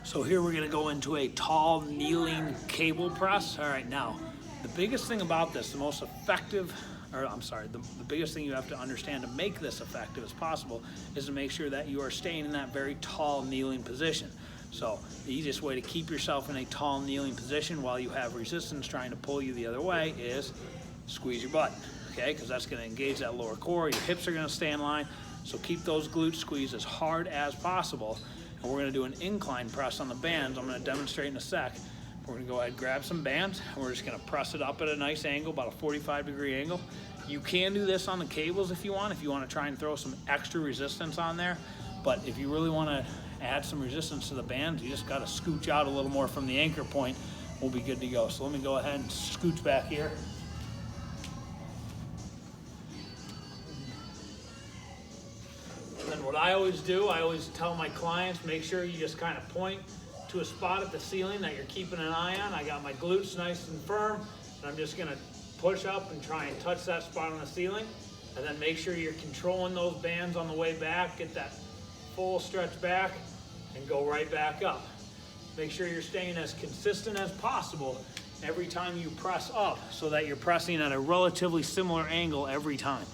So here we're gonna go into a tall kneeling cable press. All right, now, the biggest thing about this, the most effective, the biggest thing you have to understand to make this effective as possible is to make sure that you are staying in that very tall kneeling position. So the easiest way to keep yourself in a tall kneeling position while you have resistance trying to pull you the other way is squeeze your butt, okay? Because that's gonna engage that lower core, your hips are gonna stay in line, so keep those glutes squeezed as hard as possible. And we're gonna do an incline press on the bands. I'm gonna demonstrate in a sec. We're gonna go ahead and grab some bands, and we're just gonna press it up at a nice angle, about a 45-degree angle. You can do this on the cables if you want to try and throw some extra resistance on there. But if you really wanna add some resistance to the bands, you just gotta scooch out a little more from the anchor point. We'll be good to go. So let me go ahead and scooch back here. And what I always do, I always tell my clients, make sure you just kind of point to a spot at the ceiling that you're keeping an eye on. I got my glutes nice and firm, and I'm just gonna push up and try and touch that spot on the ceiling. And then make sure you're controlling those bands on the way back, get that full stretch back, and go right back up. Make sure you're staying as consistent as possible every time you press up so that you're pressing at a relatively similar angle every time.